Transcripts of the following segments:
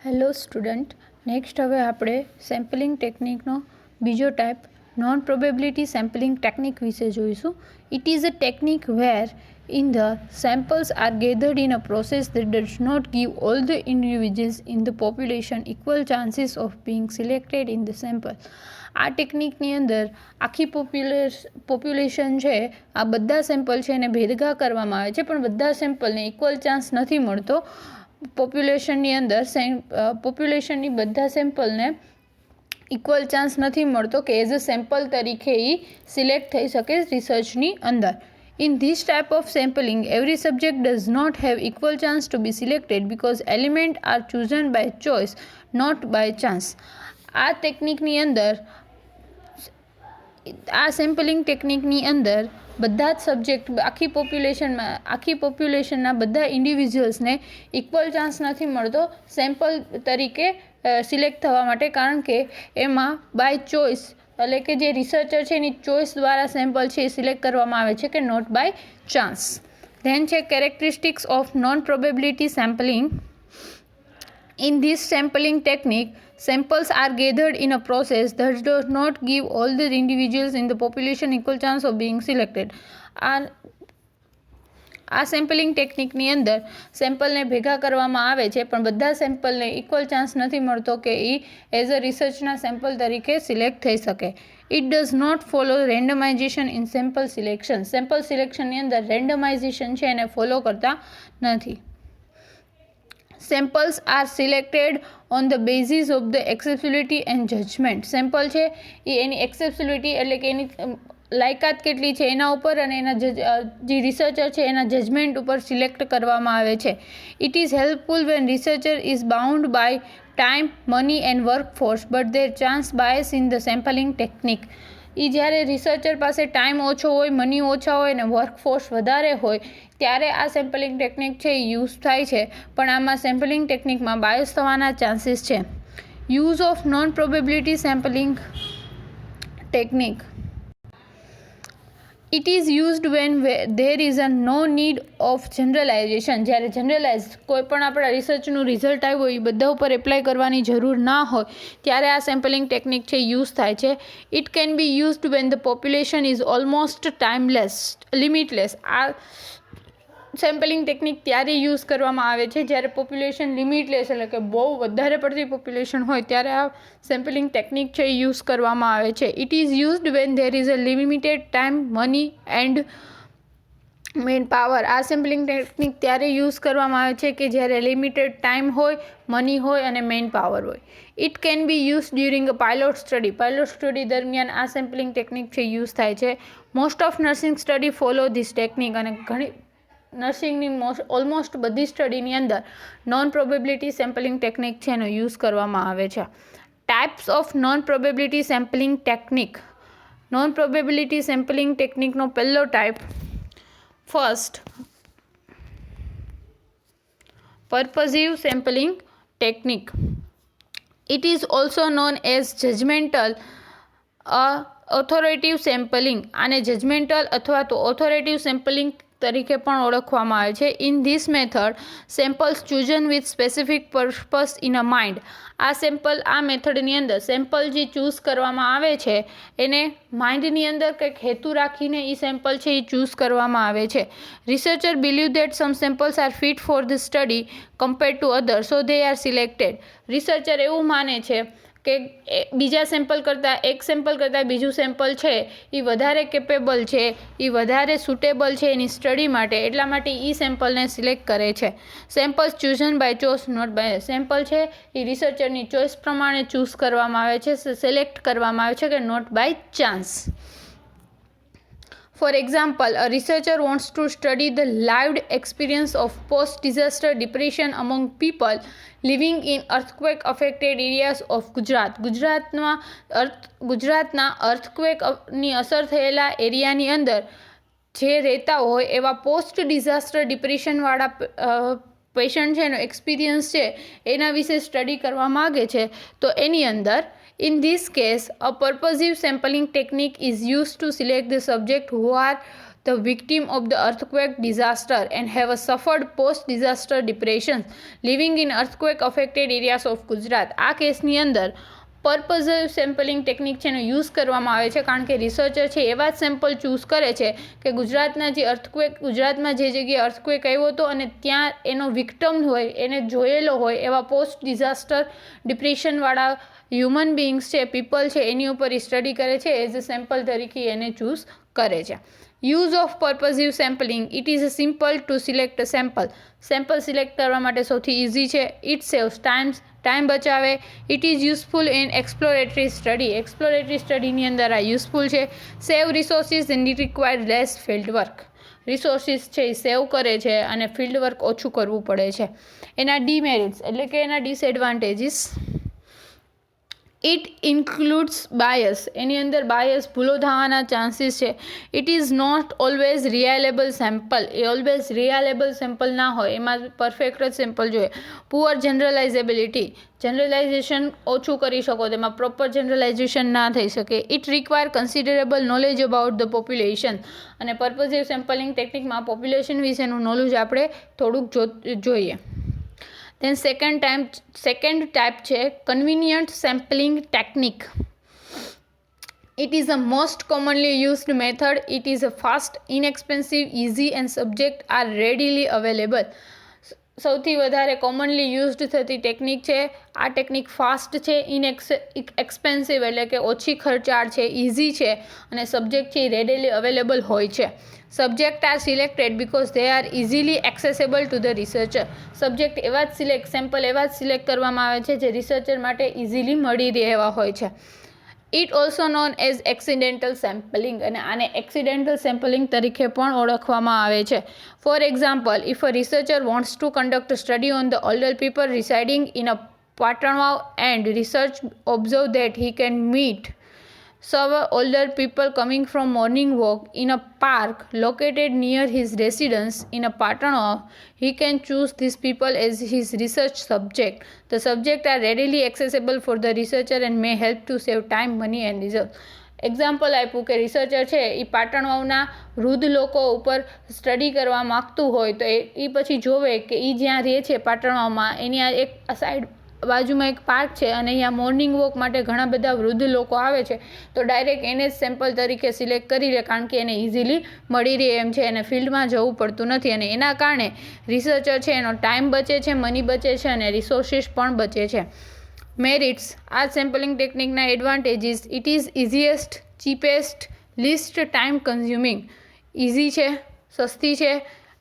Hello student, next હવે આપણે sampling ટેકનિકનો બીજો type non probability sampling technique વિશે જોઈશું. It is a technique where in the samples are gathered in a process that does not give all the individuals in the population equal chances of being selected in the sample. આ ટેકનિકની અંદર આખી population છે, આ બધા sample છે એને ભેગા કરવામાં આવે છે, પણ બધા સેમ્પલને ઇક્વલ ચાન્સ નથી મળતો. પોપ્યુલેશનની અંદર પોપ્યુલેશનની બધા સેમ્પલને ઇક્વલ ચાન્સ નથી મળતો કે એઝ અ સેમ્પલ તરીકે એ સિલેક્ટ થઈ શકે રિસર્ચની અંદર. In this type of sampling, every subject does not have equal chance to be selected because elements are chosen by choice, not by chance. આ ટેકનિકની અંદર આ સેમ્પલિંગ ટેકનિકની અંદર બધા જ સબ્જેક્ટ આખી પોપ્યુલેશનના બધા ઇન્ડિવિજ્યુઅલ્સને ઇક્વલ ચાન્સ નથી મળતો સેમ્પલ તરીકે સિલેક્ટ થવા માટે, કારણ કે એમાં બાય ચોઇસ એટલે કે જે રિસર્ચર છે એની ચોઇસ દ્વારા સેમ્પલ છે એ સિલેક્ટ કરવામાં આવે છે કે નોટ બાય ચાન્સ. ધેન છે characteristics of non probability sampling. In this sampling technique, samples are gathered in a process that does not give all the individuals in the population equal chance of being selected. આ sampling ટેકનિકની અંદર સેમ્પલને ભેગા કરવામાં આવે છે, પણ બધા સેમ્પલને equal chance નથી મળતો કે એ એઝ અ રિસર્ચના સેમ્પલ તરીકે સિલેક્ટ થઈ શકે. It does not follow randomization in sample selection. Sample સિલેક્શનની અંદર રેન્ડમાઇઝેશન છે એને ફોલો કરતા નથી. Samples are selected on the basis of the accessibility and judgement. Sample છે એ એની એક્સેપ્સિબિલિટી એટલે કે એની લાયકાત કેટલી છે એના ઉપર અને એના જે રિસર્ચર છે એના જજમેન્ટ ઉપર સિલેક્ટ કરવામાં આવે છે. It is helpful when researcher is bound by time, money and workforce but there chance bias in the sampling technique. એ જ્યારે રિસર્ચર પાસે ટાઈમ ઓછો હોય, મની ઓછા હોય અને વર્કફોર્સ વધારે હોય ત્યારે આ સેમ્પલિંગ ટેકનિક છે એ યુઝ થાય છે, પણ આમાં સેમ્પલિંગ ટેકનિકમાં બાયસ થવાના ચાન્સીસ છે. Use of non probability sampling technique. It is used when there is no need of generalization. જ્યારે જનરલાઇઝ કોઈ પણ આપણા રિસર્ચનું રિઝલ્ટ આવ્યું હોય એ બધા ઉપર એપ્લાય કરવાની જરૂર ના હોય ત્યારે આ સેમ્પલિંગ ટેકનિક છે યુઝ થાય છે. It can be used when the population is almost limitless. આ સેમ્પલિંગ ટેકનિક ત્યારે યુઝ કરવામાં આવે છે જ્યારે પોપ્યુલેશન લિમિટલેસ એટલે કે બહુ વધારે પડતી પોપ્યુલેશન હોય ત્યારે આ સેમ્પલિંગ ટેકનિક છે એ યુઝ કરવામાં આવે છે. It is used when there is a limited time, money and manpower. આ સેમ્પલિંગ ટેકનિક ત્યારે યુઝ કરવામાં આવે છે કે જ્યારે લિમિટેડ ટાઈમ હોય, મની હોય અને મેન પાવર હોય. It can B use during a pilot study. Pilot study દરમિયાન આ સેમ્પલિંગ ટેકનિક છે યુઝ થાય છે. Most of nursing study follow this technique. અને ઘણી નર્સિંગની ઓલમોસ્ટ બધી સ્ટડીની અંદર નોન પ્રોબેબિલિટી સેમ્પલિંગ ટેકનિક છે એનો યુઝ કરવામાં આવે છે. Types of non probability sampling technique. Non probability sampling ટેકનિકનો પહેલો type, first purposive sampling technique. It is also known as judgemental authoritative sampling. આને જજમેન્ટલ અથવા તો ઓથોરેટિવ સેમ્પલિંગ તરીકે પણ ઓળખવામાં આવે છે. In this method samples chosen with specific purpose in a mind. આ મેથડની અંદર સેમ્પલ જે ચૂઝ કરવામાં આવે છે એને માઇન્ડની અંદર કંઈક હેતુ રાખીને એ સેમ્પલ છે એ ચૂઝ કરવામાં આવે છે. Researcher believe that some samples are fit for the study compared to other, so they are selected. Researcher એવું માને છે કે બીજા સેમ્પલ કરતાં બીજું સેમ્પલ છે એ વધારે કેપેબલ છે, એ વધારે સુટેબલ છે એની સ્ટડી માટે, એટલા માટે એ સેમ્પલને સિલેક્ટ કરે છે. Samples chosen by choice, not by. Sample છે એ રિસર્ચરની ચોઇસ પ્રમાણે ચૂઝ કરવામાં આવે છે, સિલેક્ટ કરવામાં આવે છે કે not by chance. For example, a researcher wants to study the lived experience of post-disaster depression among people living in earthquake-affected areas of Gujarat. ગુજરાતના અર્થક્વેકની અસર થયેલા એરિયાની અંદર જે રહેતા હોય એવા પોસ્ટ ડિઝાસ્ટર ડિપ્રેશનવાળા પેશન્ટ છે એનો એક્સપિરિયન્સ છે એના વિશે સ્ટડી કરવા માગે છે. તો એની અંદર In this case, a purposive sampling technique is used to select the subject who are the victim of the earthquake disaster and have suffered post-disaster depression living in earthquake-affected areas of Gujarat. આ કેસની અંદર પર્પઝલ sampling technique છે એનો use કરવામાં આવે છે, કારણ કે રિસર્ચર છે એવા જ સેમ્પલ ચૂઝ કરે છે કે ગુજરાતમાં જે જગ્યાએ અર્થક્વેક આવ્યો હતો અને ત્યાં એનો વિક્ટમ હોય, એને જોયેલો હોય એવા પોસ્ટ ડિઝાસ્ટર ડિપ્રેશનવાળા હ્યુમન બિંગ્સ છે, પીપલ છે, એની ઉપર સ્ટડી કરે છે, એઝ અ સેમ્પલ તરીકે એને ચૂઝ કરે છે. Use of purposive sampling. It is simple to select a sample. Sample select કરવા માટે સૌથી ઇઝી છે. ઇટ સેવ્સ ટાઈમ બચાવે. It is useful in exploratory study. Exploratory સ્ટડીની અંદર આ યુઝફુલ છે. Save resources and it require less field work. Resources છે એ સેવ કરે છે અને ફિલ્ડ વર્ક ઓછું કરવું પડે છે. એના ડીમેરિટ્સ એટલે કે એના ડિસએડવાન્ટેજીસ. It includes bias. એની અંદર બાયસ ભૂલો થવાના ચાન્સીસ છે. It is not always reliable sample. એ ઓલવેઝ રિયાલેબલ સેમ્પલ ના હોય, એમાં પરફેક્ટ જ સેમ્પલ જોઈએ. પુઅર જનરલાઇઝેબિલિટી. જનરલાઇઝેશન ઓછું કરી શકો, તેમાં પ્રોપર જનરલાઇઝેશન ના થઈ શકે. It require considerable knowledge about the population. અને પર્પઝિવ સેમ્પલિંગ ટેકનિકમાં પોપ્યુલેશન વિશેનું નોલેજ આપણે થોડુંક જોઈએ. Then second type છે convenient sampling technique. It is the most commonly used method. It is a fast, inexpensive, easy and subject are readily available. સૌથી વધારે commonly used થતી ટેકનિક છે. આ ટેકનિક ફાસ્ટ છે, એક્સપેન્સિવ એટલે કે ઓછી ખર્ચાળ છે, ઇઝી છે અને સબ્જેક્ટ છે એ રેડીલી અવેલેબલ હોય છે. Subject are selected because they are easily accessible to the researcher. Subject એવા જ સેમ્પલ એવા જ સિલેક્ટ કરવામાં આવે છે જે રિસર્ચર માટે ઇઝીલી મળી રહે એવા હોય છે. It also known as accidental sampling. અને આને એક્સિડેન્ટલ સેમ્પલિંગ તરીકે પણ ઓળખવામાં આવે છે. For example, if a researcher wants to conduct study on the older people residing in a Patanvav and research observe that he can meet several older people coming from morning walk in a park located near his residence in a Patanav, he can choose these people as his research subject. The subjects are readily accessible for the researcher and may help to save time, money and resources. Example આપ્યું કે researcher છે એ પાટણવાવના વૃદ્ધ લોકો ઉપર study કરવા માગતું હોય તો એ પછી જોવે કે એ જ્યાં રહે છે પાટણવાવમાં એની આ એક સાઈડ બાજુમાં એક પાર્ક છે અને અહીંયા મોર્નિંગ વોક માટે ઘણા બધા વૃદ્ધ લોકો આવે છે, તો ડાયરેક્ટ એને જ સેમ્પલ તરીકે સિલેક્ટ કરી લે, કારણ કે એને ઇઝીલી મળી રહે એમ છે, એને ફિલ્ડમાં જવું પડતું નથી અને એના કારણે રિસર્ચર છે એનો ટાઈમ બચે છે, મની બચે છે અને રિસોર્સિસ પણ બચે છે. મેરિટ્સ. આ સેમ્પલિંગ ટેકનિકના advantages. It is easiest, cheapest, least time consuming. Easy છે, સસ્તી છે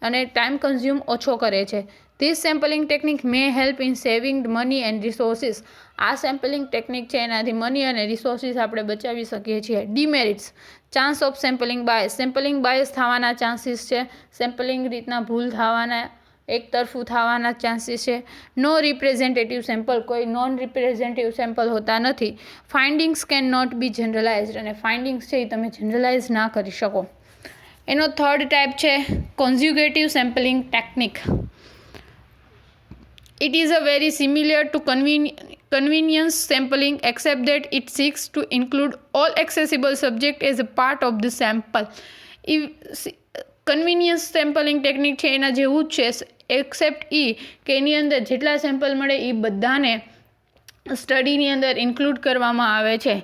અને ટાઈમ કન્ઝ્યુમ ઓછો કરે છે. This sampling technique may help in saving money and resources. આ સેમ્પલિંગ ટેકનિક છે એનાથી મની અને રિસોર્સિસ આપણે બચાવી શકીએ છીએ. Demerits. Chance of sampling bias. Sampling bias થવાના ચાન્સીસ છે. સેમ્પલિંગ રીતના ભૂલ થવાના, એક તરફું થવાના ચાન્સીસ છે. No representative sample. કોઈ નોન રિપ્રેઝેન્ટેટિવ સેમ્પલ હોતા નથી. ફાઇન્ડિંગ્સ કેન નોટ બી જનરલાઇઝડ. અને ફાઇન્ડિંગ્સ છે એ તમે જનરલાઇઝ ના કરી શકો. એનો થર્ડ ટાઈપ છે conjugative sampling technique. It is a very similar to convenience sampling except that it seeks to include all accessible subject as a part of the sample. Convenience sampling technique છે એના જેવું જ છે, accept કે એની અંદર જેટલા sample મળે એ બધાને સ્ટડીની અંદર ઇન્ક્લુડ કરવામાં આવે છે.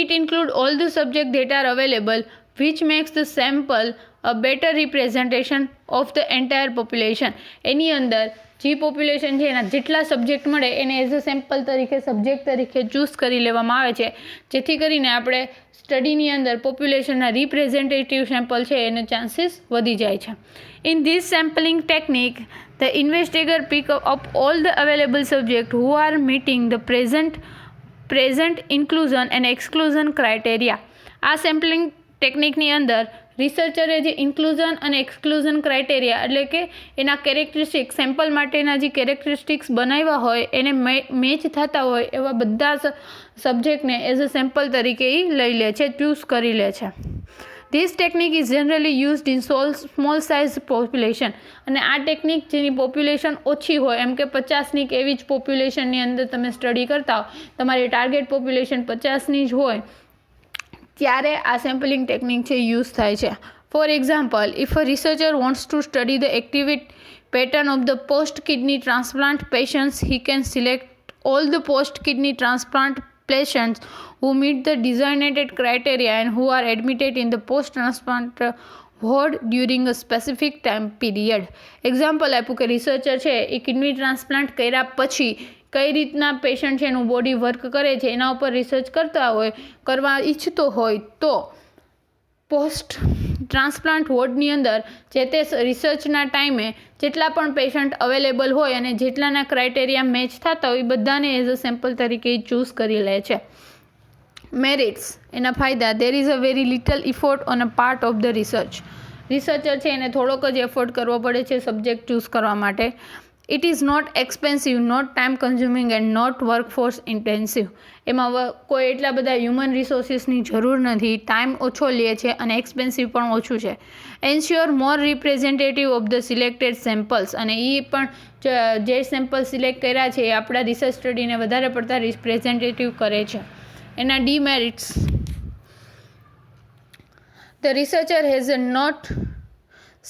It include all the subject that are available which makes the sample a better representation of the entire population. એની અંદર જે પોપ્યુલેશન છે એના જેટલા સબ્જેક્ટ મળે એને એઝ અ સેમ્પલ તરીકે સબ્જેક્ટ તરીકે ચૂઝ કરી લેવામાં આવે છે, જેથી કરીને આપણે સ્ટડીની અંદર પોપ્યુલેશનના રિપ્રેઝેન્ટેટિવ સેમ્પલ છે એને ચાન્સીસ વધી જાય છે. In this sampling technique the investigator pick up all the available subjects who are meeting the present inclusion and exclusion criteria. આ સેમ્પલિંગ ટેકનિકની અંદર રિસર્ચરે જે ઇન્ક્લુઝન અને એક્સક્લુઝન ક્રાઇટેરિયા એટલે કે એના કેરેક્ટરિસ્ટિક્સ, સેમ્પલ માટેના જે કેરેક્ટરિસ્ટિક્સ બનાવ્યા હોય એને મેચ થતા હોય એવા બધા સબ્જેક્ટને એઝ અ સેમ્પલ તરીકે એ લઈ લે છે, ચૂઝ કરી લે છે. This technique is generally used in small size population. અને આ ટેકનિક જેની પોપ્યુલેશન ઓછી હોય, એમ કે 50ની કે એવી જ પોપ્યુલેશનની અંદર તમે સ્ટડી કરતા હો, તમારી ટાર્ગેટ પોપ્યુલેશન 50ની જ હોય, ત્યારે આ સેમ્પલિંગ ટેકનિક છે યુઝ થાય છે. For example, if a researcher wants to study the activity pattern of the post-kidney transplant patients, he can select all the post-kidney transplant patients who meet the designated criteria and who are admitted in the post-transplant ward during a specific time period. Example આપ્યું કે researcher છે એ kidney transplant કર્યા પછી કઈ રીતના patient છે એનું body work કરે છે એના ઉપર રિસર્ચ કરવા ઈચ્છતો હોય તો પોસ્ટ ટ્રાન્સપ્લાન્ટ વોર્ડની અંદર જે તે રિસર્ચના ટાઈમે જેટલા પણ પેશન્ટ અવેલેબલ હોય અને જેટલાના ક્રાઇટેરિયા મેચ થતા હોય એ બધાને એઝ અ સેમ્પલ તરીકે ચૂઝ કરી લે છે. મેરિટ્સ એના ફાયદા. There is a very little effort on a part of the researcher છે એને થોડોક જ એફોર્ટ કરવો પડે છે સબ્જેક્ટ ચૂઝ કરવા માટે. It is not expensive, not time consuming and not workforce intensive. એમાં કોઈ એટલા બધા હ્યુમન રિસોર્સિસની જરૂર નથી, ટાઈમ ઓછો લે છે અને એક્સપેન્સિવ પણ ઓછું છે. Ensure more representative of the selected samples. અને એ પણ જે સેમ્પલ સિલેક્ટ કર્યા છે એ આપણા રિસર્ચ સ્ટડીને વધારે પડતા રિપ્રેઝેન્ટેટિવ કરે છે. એના demerits. The researcher has not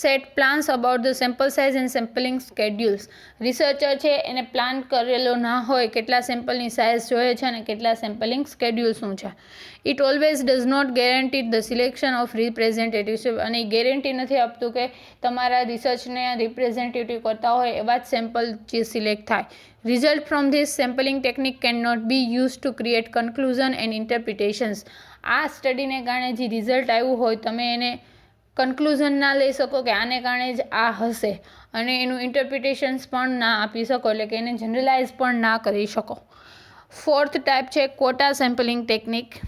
set plans about the sample size and sampling schedules. Researcher છે એને પ્લાન કરેલો ના હોય કેટલા સેમ્પલની સાઇઝ જોઈએ છે અને કેટલા સેમ્પલિંગ સ્કેડ્યુલ શું છે. It always does not guarantee the selection of representatives. અને એ ગેરંટી નથી આપતું કે તમારા રિસર્ચને રિપ્રેઝેન્ટેટિવ કરતા હોય એવા જ સેમ્પલ જે સિલેક્ટ થાય. Result from this sampling technique can not be use to create conclusion and interpretations. આ સ્ટડીને કારણે જે રિઝલ્ટ આવ્યું હોય તમે એને કન્ક્લુઝન ના લઈ શકો કે આને કારણે જ આ હશે અને એનું ઇન્ટરપ્રિટેશન્સ પણ ના આપી શકો, એટલે કે એને જનરલાઇઝ પણ ના કરી શકો. ફોર્થ ટાઈપ છે quota sampling technique.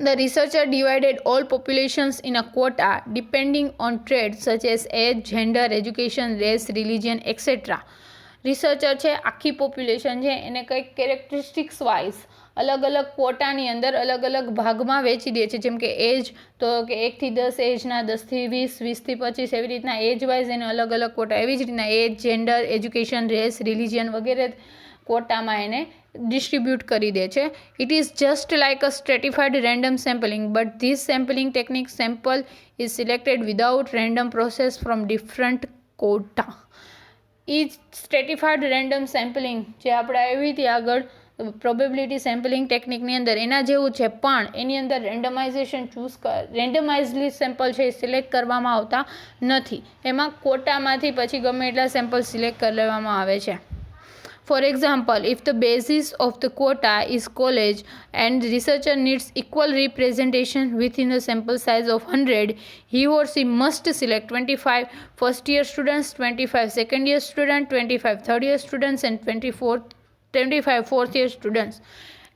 The researcher divided all populations in a quota depending on traits such as age, gender, education, race, religion, etc. Researcher છે આખી પોપ્યુલેશન છે એને કંઈક કેરેક્ટરિસ્ટિક્સ વાઇઝ અલગ અલગ ક્વોટાની અંદર અલગ અલગ ભાગમાં વેચી દે છે. જેમ કે એજ તો કે 1 થી 10 એજના, 10 થી 20, 20 થી 25 એવી રીતના એજ વાઇઝ એને અલગ અલગ ક્વોટા. એવી જ રીતના age, gender, education, race, religion વગેરે ક્વોટામાં એને ડિસ્ટ્રીબ્યુટ કરી દે છે. It is just like a stratified random sampling but this sampling technique sample is selected without random process from different quota. એ સ્ટ્રેટિફાઈડ રેન્ડમ સેમ્પલિંગ જે આપણે આવી હતી આગળ પ્રોબેબિલિટી સેમ્પલિંગ ટેકનિકની અંદર એના જેવું છે, પણ એની અંદર રેન્ડમાઇઝલી સેમ્પલ છે એ સિલેક્ટ કરવામાં આવતા નથી. એમાં ક્વોટામાંથી પછી ગમે એટલા સેમ્પલ સિલેક્ટ કરી લેવામાં આવે છે. For example, if the basis of the quota is college and the researcher needs equal representation within the sample size of 100, he or she must select 25 first year students, 25 second year students, 25 third year students and 25 fourth year students.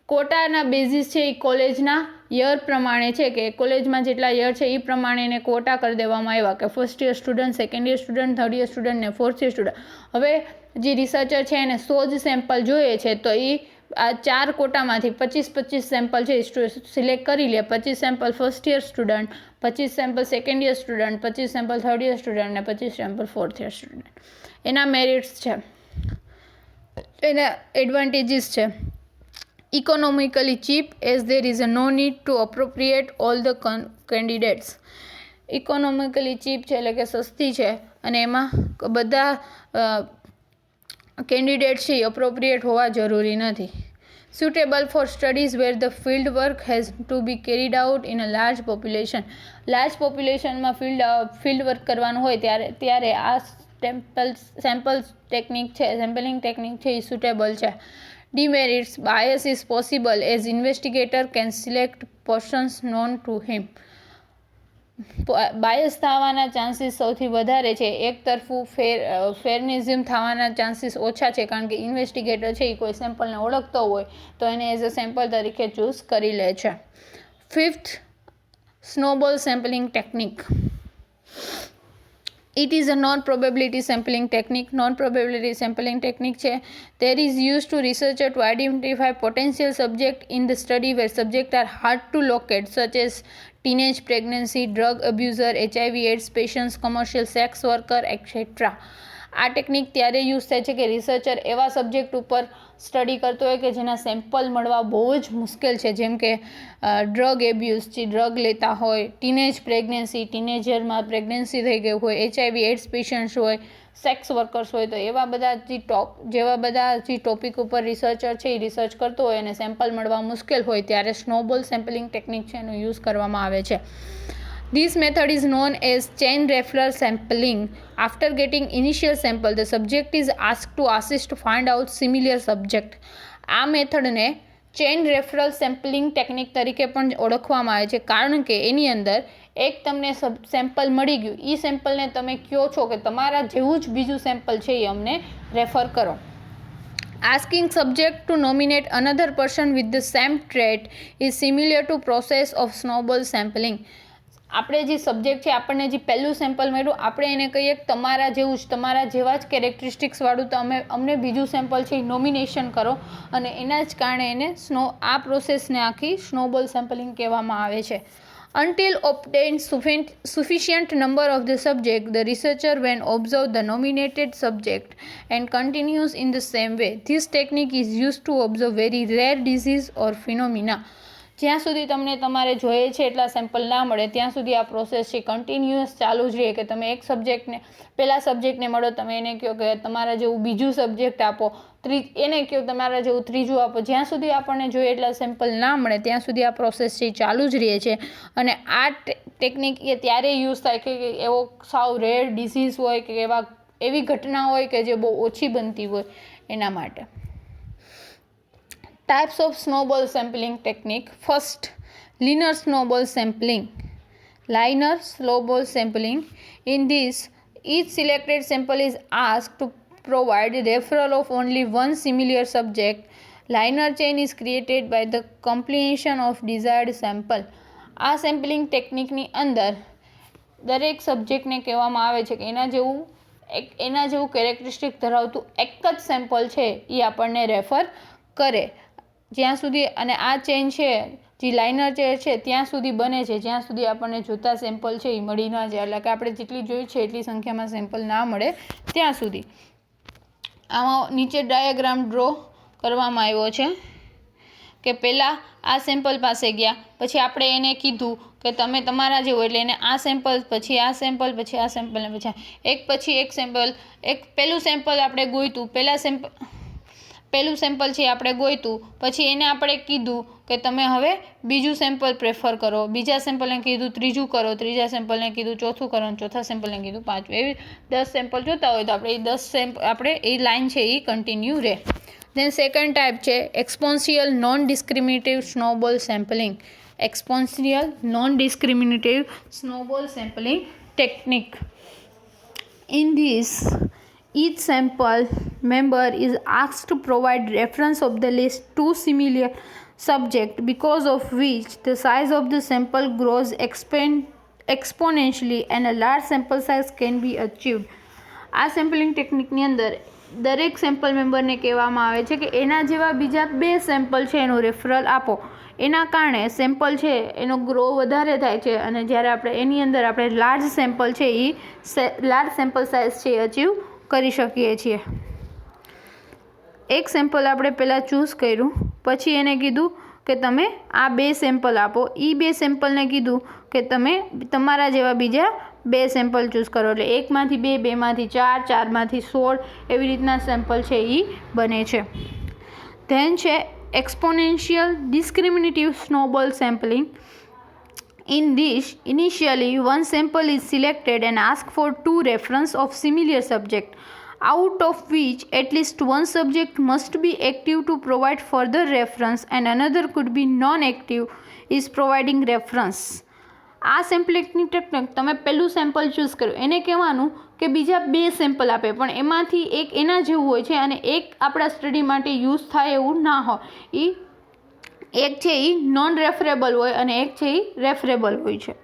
ક્વોટાના basis છે એ કોલેજના year પ્રમાણે છે કે કોલેજમાં જેટલા year છે એ પ્રમાણે એને ક્વોટા કરી દેવામાં આવ્યા કે first year student, second year student, third year student ને ફોર્થ યર સ્ટુડન્ટ. હવે જે રિસર્ચર છે એને 100 જ સેમ્પલ જોઈએ છે તો એ આ 4 ક્વોટામાંથી 25 સેમ્પલ છે સિલેક્ટ કરી લે. 25 sample first year student, 25 sample second year student, 25 sample third year student ને 25 સેમ્પલ ફોર્થ યર સ્ટુડન્ટ. એના મેરિટ્સ છે, એના એડવાન્ટેજીસ છે. Economically cheap as there is no need to appropriate all the candidates. Economically cheap છે એટલે કે સસ્તી છે અને એમાં બધા કેન્ડિડેટ છે એ અપ્રોપ્રિએટ હોવા જરૂરી નથી. suitable for studies where the field work has to be carried out in a large population. Large પોપ્યુલેશનમાં ફિલ્ડ વર્ક કરવાનું હોય ત્યારે આ સેમ્પલિંગ ટેકનિક છે એ સુટેબલ છે. Demerits. Bias is possible as investigator can select persons known to him. Bias થવાના chances સૌથી વધારે છે. એક તરફું ફેરનિઝમ થવાના ચાન્સીસ ઓછા છે કારણ કે ઇન્વેસ્ટિગેટર છે એ કોઈ સેમ્પલને ઓળખતો હોય તો એને એઝ અ સેમ્પલ તરીકે ચૂઝ કરી લે છે. Fifth, snowball sampling technique. It is a non-probability sampling technique. Non-probability sampling technique છે there is used to researcher to identify potential subject in the study where subjects are hard to locate such as teenage pregnancy, drug abuser, HIV AIDS patients, commercial sex worker, etc. આ technique ત્યારે use થાય છે કે researcher એવા subject ઉપર study કરતો હોય કે જેના સેમ્પલ મળવા બહુ જ મુશ્કેલ છે, જેમ કે ડ્રગ એબ્યુઝ, જે ડ્રગ લેતા હોય, ટીનેજ પ્રેગ્નન્સી, ટીનેજરમાં પ્રેગ્નન્સી થઈ ગઈ હોય, HIV એડ્સ પેશન્ટ્સ હોય, સેક્સ વર્કર્સ હોય, તો એવા બધા જે ટોપિક ઉપર રિસર્ચર છે એ રિસર્ચ કરતો હોય અને સેમ્પલ મળવા મુશ્કેલ હોય ત્યારે સ્નોબોલ સેમ્પલિંગ ટેકનિક છે એનો યુઝ કરવામાં આવે છે. This method is known as chain referral sampling. After getting initial sample, the subject is asked to assist to find out similar subject. આ મેથડને ચેઇન રેફરલ સેમ્પલિંગ ટેકનિક તરીકે પણ ઓળખવામાં આવે છે, કારણ કે એની અંદર એક તમને સેમ્પલ મળી ગયું, એ સેમ્પલને તમે કહો છો કે તમારા જેવું જ બીજું સેમ્પલ છે એ અમને રેફર કરો. Asking subject to nominate another person with the same trait is similar to process of snowball sampling. આપણે જે સબ્જેક્ટ છે, આપણને જે પહેલું સેમ્પલ મળ્યું, આપણે એને કહીએ કે તમારા જેવું જ, તમારા જેવા જ કેરેક્ટરિસ્ટિક્સવાળું તો અમને બીજું સેમ્પલ છે એ નોમિનેશન કરો, અને એના જ કારણે એને આ પ્રોસેસને આખી સ્નોબોલ સેમ્પલિંગ કહેવામાં આવે છે. Until obtained sufficient number of the subject, the researcher when observe the nominated subject and continues in the same way. This technique is used to observe very rare disease or phenomena. જ્યાં સુધી તમને તમારે જોઈએ છે એટલા sample ના મળે ત્યાં સુધી આ પ્રોસેસ છે કન્ટિન્યુઅસ ચાલુ જ રહે, કે તમે એક સબ્જેક્ટને પહેલા સબ્જેક્ટને મળો, તમે એને કહો કે તમારા જેવું બીજું સબ્જેક્ટ આપો, એને કહો તમારા જેવું ત્રીજું આપો, જ્યાં સુધી આપણને જોઈએ એટલા સેમ્પલ ના મળે ત્યાં સુધી આ પ્રોસેસ છે ચાલુ જ રહે છે. અને આ ટેકનિક એ ત્યારે યુઝ થાય કે એવો સાવ રેર ડિસીઝ હોય કે એવી ઘટના હોય કે જે બહુ ઓછી બનતી હોય એના માટે. Types of snowball sampling technique. First, linear snowball sampling. Linear snowball sampling. In this, each selected sample is asked to provide referral of only one similar subject. Linear chain is created by the completion of desired sample. આ sampling ટેકનિકની અંદર દરેક સબ્જેક્ટને કહેવામાં આવે છે કે એના જેવું characteristic ધરાવતું એક જ સેમ્પલ છે એ આપણને રેફર કરે જ્યાં સુધી, અને આ ચેઇન છે જે લાઇનર ચેન છે ત્યાં સુધી બને છે જ્યાં સુધી આપણને જોતા સેમ્પલ છે એ મળી ના જાય, એટલે કે આપણે જેટલી જોઈ છે એટલી સંખ્યામાં સેમ્પલ ના મળે ત્યાં સુધી. આમાં નીચે ડાયાગ્રામ ડ્રો કરવામાં આવ્યો છે કે પહેલાં આ સેમ્પલ પાસે ગયા, પછી આપણે એને કીધું કે તમે તમારા જેવું, એટલે એને આ સેમ્પલ, પછી આ સેમ્પલ, પછી આ સેમ્પલ, ને પછી એક સેમ્પલ, પહેલું સેમ્પલ આપણે ગોઈતું, પહેલું સેમ્પલ છે આપણે ગોઈતું, પછી એને આપણે કીધું કે તમે હવે બીજું સેમ્પલ પ્રેફર કરો, બીજા સેમ્પલને કીધું ત્રીજું કરો, ત્રીજા સેમ્પલને કીધું ચોથું કરો, અને ચોથા સેમ્પલને કીધું પાંચમું. એવી 10 સેમ્પલ જોતા હોય તો આપણે એ 10 સેમ્પલ આપણે એ લાઇન છે એ કન્ટિન્યુ રહે. દેન સેકન્ડ ટાઈપ છે exponential non discriminative snowball sampling. Exponential non discriminative snowball sampling technique. In this, each sample member is asked to provide reference of the least two similar subjects, because of which the size of the sample grows exponentially and a large sample size can be achieved. આ sampling ટેકનિકની અંદર દરેક sample મેમ્બરને કહેવામાં આવે છે કે એના જેવા બીજા 2 સેમ્પલ છે એનું રેફરલ આપો, એના કારણે સેમ્પલ છે એનો ગ્રો વધારે થાય છે, અને જ્યારે આપણે એની અંદર આપણે લાર્જ સેમ્પલ છે એ લાર્જ સેમ્પલ સાઇઝ છે એ અચીવ કરી શકીએ છીએ. એક સેમ્પલ આપણે પહેલાં ચૂઝ કર્યું, પછી એને કીધું કે તમે આ 2 સેમ્પલ આપો, એ 2 સેમ્પલને કીધું કે તમે તમારા જેવા બીજા 2 સેમ્પલ ચૂઝ કરો, એટલે 1માંથી 2, 2માંથી 4, 4માંથી 16, એવી રીતના સેમ્પલ છે એ બને છે. ધેન છે exponential discriminative snowball sampling. In this, initially one sample is selected and asked for 2 references of similar subject, out of which at least one subject must be active to provide further reference and another could be non-active is providing reference. આ સેમ્પલિંગની technique, તમે પહેલું sample choose કર્યું, એને કહેવાનું કે બીજા 2 sample આપે, પણ એમાંથી એક એના જેવું હોય છે અને એક આપણા સ્ટડી માટે યુઝ થાય એવું ના હોય. એક છે એ નોન રેફરેબલ હોય અને એક છે એ રેફરેબલ હોય છે.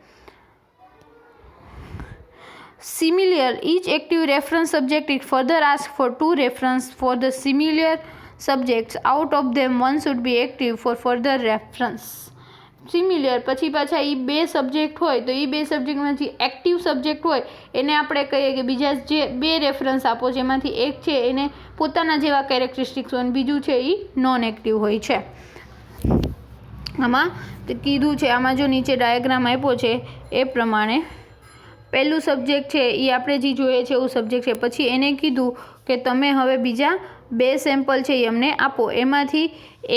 Similar, each active reference subject is further asked for 2 references for the similar subjects. Out of them, one should be active for further reference. Similar પછી પાછા એ બે સબ્જેક્ટ હોય તો એ બે સબ્જેક્ટમાંથી એક્ટિવ સબ્જેક્ટ હોય એને આપણે કહીએ કે બીજા જે બે રેફરન્સ આપો જેમાંથી એક છે એને પોતાના જેવા કેરેક્ટરિસ્ટિક્સ હોય અને બીજું છે એ નોન એક્ટિવ હોય છે. આમાં કીધું છે, આમાં જો નીચે ડાયાગ્રામ આપ્યો છે એ પ્રમાણે પહેલું સબ્જેક્ટ છે એ આપણે જે જોઈએ છે એવું સબ્જેક્ટ છે. પછી એને કીધું કે તમે હવે બીજા બે સેમ્પલ છે એ અમને આપો. એમાંથી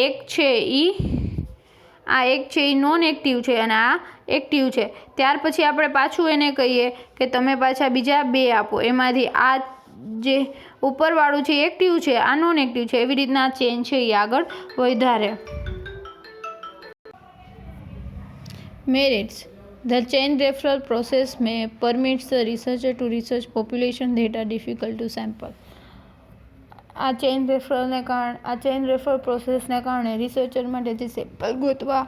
એક છે એ નોન એક્ટિવ છે અને આ એક્ટિવ છે. ત્યાર પછી આપણે પાછું એને કહીએ કે તમે પાછા બીજા બે આપો. એમાંથી આ જે ઉપરવાળું છે એક્ટિવ છે, આ નોન એક્ટિવ છે. એવી રીતના આ ચેન છે એ આગળ વધારે. Merits. The chain referral process may permits the researcher to research population that are difficult to sample. આ ચેઇન રેફરલ પ્રોસેસને કારણે રિસર્ચર માટે જે સેમ્પલ ગોતવા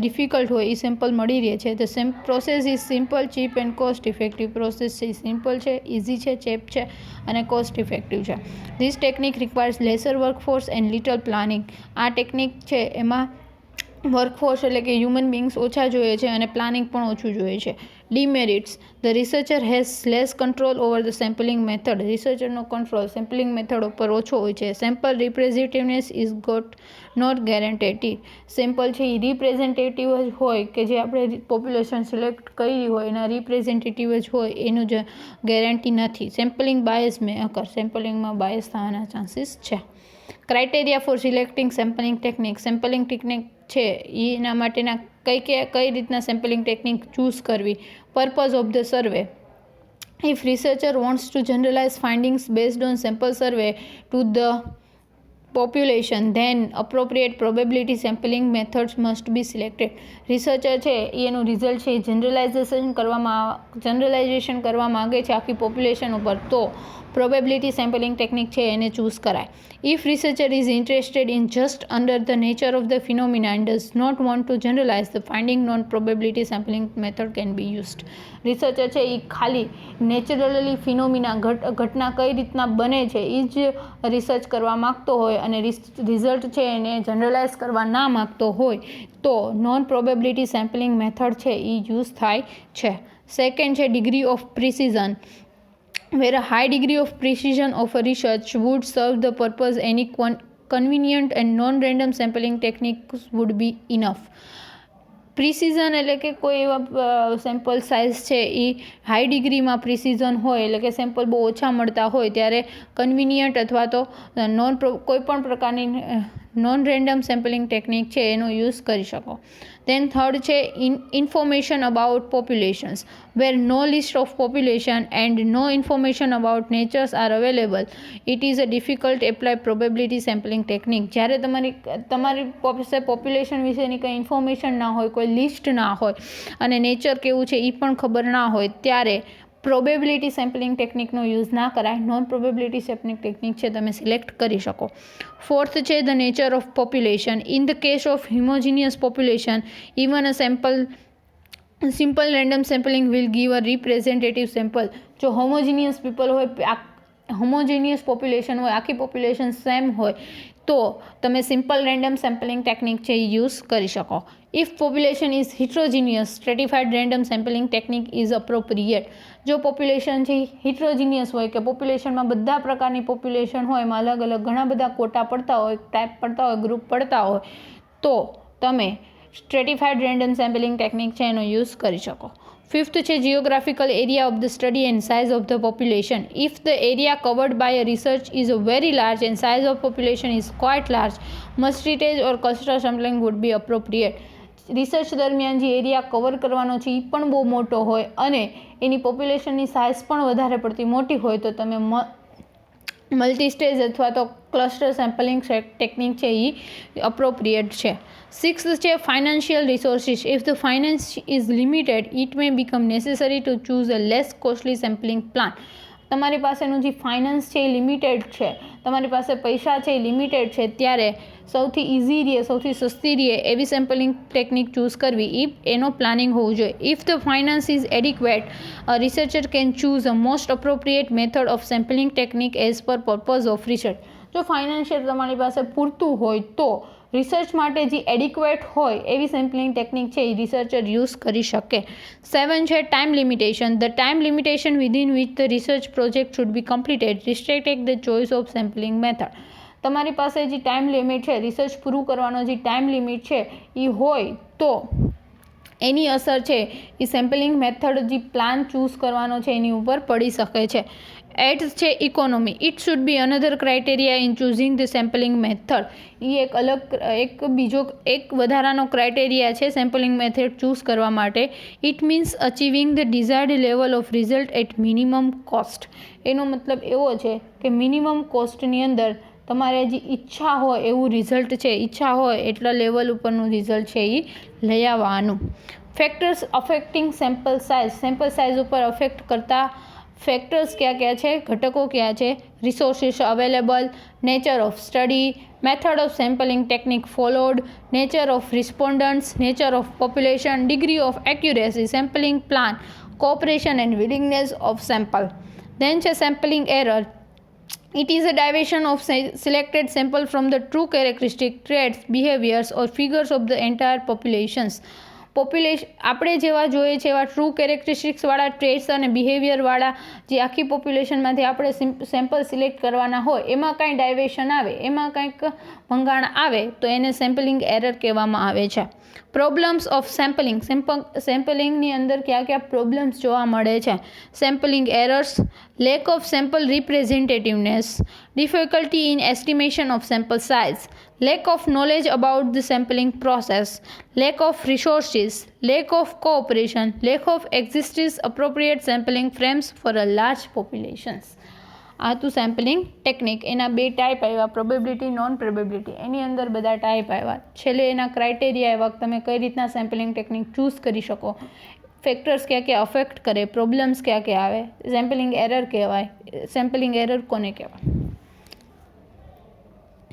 ડિફિકલ્ટ હોય એ સેમ્પલ મળી રહે છે. The process is simple, cheap and cost effective. Process છે સિમ્પલ છે, ઇઝી છે, ચેપ છે અને કોસ્ટ ઇફેક્ટિવ છે. This technique requires lesser workforce and little planning. આ ટેકનિક છે એમાં વર્કફોર્સ એટલે કે હ્યુમન બિંગ્સ ઓછા જોઈએ છે અને પ્લાનિંગ પણ ઓછું જોઈએ છે. Demerits. The researcher has less control over the sampling method. રિસર્ચરનો કંટ્રોલ સેમ્પલિંગ મેથડ ઉપર ઓછો હોય છે. Sample representativeness is not guaranteed. Sample છે એ રિપ્રેઝેન્ટેટિવ જ હોય કે જે આપણે પોપ્યુલેશન સિલેક્ટ કરી હોય એના રિપ્રેઝેન્ટેટિવ જ હોય એનું જ ગેરંટી નથી. Sampling bias may occur. સેમ્પલિંગમાં બાયસ થવાના ચાન્સીસ છે. Criteria for selecting sampling technique. Sampling technique છે એના માટેના કઈ રીતના સેમ્પલિંગ ટેકનિક ચૂઝ કરવી. Purpose of the survey. If researcher wants to generalize findings based on sample survey to the population, then appropriate probability sampling methods must be selected. Researcher છે એનું result છે generalisation કરવા માગે છે આખી population ઉપર તો પ્રોબેબિલિટી સેમ્પલિંગ ટેકનિક છે એને ચૂઝ કરાય. If researcher is interested in just under the nature of the phenomena and does not want to generalise the finding, non probability sampling method can be used. Researcher છે એ ખાલી naturally phenomena ઘટના કઈ રીતના બને છે એ જ રિસર્ચ કરવા માગતો હોય અને રિઝલ્ટ છે એને જનરલાઇઝ કરવા ના માગતો હોય તો નોન પ્રોબેબિલિટી સેમ્પલિંગ મેથડ છે એ યુઝ થાય છે. સેકન્ડ છે degree of precision. Where a high degree of precision of a research would serve the purpose, any convenient and non-random sampling techniques would be enough. Precision એટલે કે કોઈ એવા sample size છે એ high ડિગ્રીમાં precision હોય એટલે કે સેમ્પલ બહુ ઓછા મળતા હોય ત્યારે કન્વિનિયન્ટ અથવા તો કોઈ પણ પ્રકારની નોન રેન્ડમ સેમ્પલિંગ ટેકનિક છે એનો યુઝ કરી શકો. દેન થર્ડ છે information about populations. Where no list of population and no information about natures are available it is a difficult apply probability sampling technique. જ્યારે તમારી પોપ્યુલેશન વિશેની કંઈ information ના હોય, કોઈ લિસ્ટ ના હોય અને નેચર કેવું છે એ પણ ખબર ના હોય ત્યારે પ્રોબેબિલિટી સેમ્પલિંગ ટેકનિકનો યુઝ ના કરાય. નોન પ્રોબેબિલિટી સેમ્પલિંગ ટેકનિક છે તમે સિલેક્ટ કરી શકો. ફોર્થ છે the nature of population. In the case of homogeneous population even a simple random sampling will give a representative sample. જો હોમોજીનિયસ પીપલ હોય, homogeneous population હોય, આખી પોપ્યુલેશન સેમ હોય તો તમે સિમ્પલ રેન્ડમ સેમ્પલિંગ ટેકનિક છે એ use કરી શકો. If population is heterogeneous stratified random sampling technique is appropriate. જો પોપ્યુલેશન છે હિટ્રોજીનિયસ હોય કે પોપ્યુલેશનમાં બધા પ્રકારની પોપ્યુલેશન હોય એમાં અલગ અલગ ઘણા બધા કોટા પડતા હોય, ટાઈપ પડતા હોય, ગ્રુપ પડતા હોય તો તમે સ્ટ્રેટિફાઈડ રેન્ડમ સેમ્પલિંગ ટેકનિક છે એનો યુઝ કરી શકો. ફિફ્થ છે geographical area of the study and size of the population. If the area covered by a research is very large and size of population is quite large multistage or cluster sampling would be appropriate. Research દરમિયાન જે area cover કરવાનો છે એ પણ બહુ મોટો હોય અને એની પોપ્યુલેશનની size પણ વધારે પડતી મોટી હોય તો તમે મલ્ટીસ્ટેજ અથવા તો ક્લસ્ટર સેમ્પલિંગ ટેકનિક છે એ અપ્રોપ્રિએટ છે. સિક્સ્થ છે financial resources. If the finance is limited it may become necessary to choose a less costly sampling plan. તમારી પાસેનું જે ફાઇનાન્સ છે એ લિમિટેડ છે, તમારી પાસે પૈસા છે એ લિમિટેડ છે ત્યારે સૌથી ઇઝી રહે, સૌથી સસ્તી રહે એવી સેમ્પલિંગ ટેકનિક ચૂઝ કરવી એ એનો પ્લાનિંગ હોવું જોઈએ. If the finance is adequate a researcher can choose a most appropriate method of sampling technique as per purpose of research. જો ફાઇનાન્શિયલ તમારી પાસે પૂરતું હોય તો રિસર્ચ માટે જે એડિક્વેટ હોય એવી સેમ્પલિંગ ટેકનિક છે એ રિસર્ચર યુઝ કરી શકે. 7 છે time limitation. The time limitation within which the research project should be completed restricted the choice of sampling method. તમારી પાસે જે ટાઈમ લિમિટ છે, રિસર્ચ પૂરું કરવાનો જે ટાઈમ લિમિટ છે એ હોય તો એની અસર છે એ સેમ્પલિંગ મેથડ જે પ્લાન ચૂઝ કરવાનો છે એની ઉપર પડી શકે છે. 8 છે economy. It should be another criteria in choosing the sampling method. એ એક વધારાનો ક્રાઇટેરિયા છે સેમ્પલિંગ મેથડ ચૂઝ કરવા માટે. It means achieving the desired level of result at minimum cost. એનો મતલબ એવો છે કે મિનિમમ કોસ્ટની અંદર તમારે જે ઈચ્છા હોય એવું રિઝલ્ટ છે, ઈચ્છા હોય એટલા લેવલ ઉપરનું રિઝલ્ટ છે એ લઈ આવવાનું. Factors affecting sample size. Sample size ઉપર અફેક્ટ કરતા ફેક્ટર્સ કયા છે, ઘટકો કયા છે? Resources available, nature of study, method of sampling technique followed, nature of respondents, nature of population, degree of accuracy, sampling plan, cooperation and willingness of sample. Then છે sampling error. It is a deviation of selected sample from the true characteristic, traits, behaviors or figures of the entire populations. આપણે જેવા જોઈએ છે એવા true કેરેક્ટરિસ્ટિક્સવાળા traits અને બિહેવિયરવાળા જે આખી પોપ્યુલેશનમાંથી આપણે સેમ્પલ સિલેક્ટ કરવાના હોય એમાં કાંઈ ડાયવેશન આવે, એમાં કંઈક ભંગાણ આવે તો એને સેમ્પલિંગ એરર કહેવામાં આવે છે. Problems of sampling. સેમ્પલિંગની અંદર કયા પ્રોબ્લેમ્સ જોવા મળે છે? Sampling errors, lack of sample representativeness, difficulty in estimation of sample size, lack of knowledge about the sampling process, lack of resources, lack of cooperation, lack of existence appropriate sampling frames for a large populations. આ તો sampling technique. એના 2 type આવ્યા, probability, non probability. એની અંદર બધા type આવ્યા. છેલ્લે એના criteria આવ્યા કે તમે કઈ રીતના સેમ્પલિંગ ટેકનિક ચૂઝ કરી શકો, ફેક્ટર્સ ક્યાં અફેક્ટ કરે, પ્રોબ્લેમ્સ ક્યાં આવે, સેમ્પલિંગ એરર કહેવાય. સેમ્પલિંગ એરર કોને કહેવાય?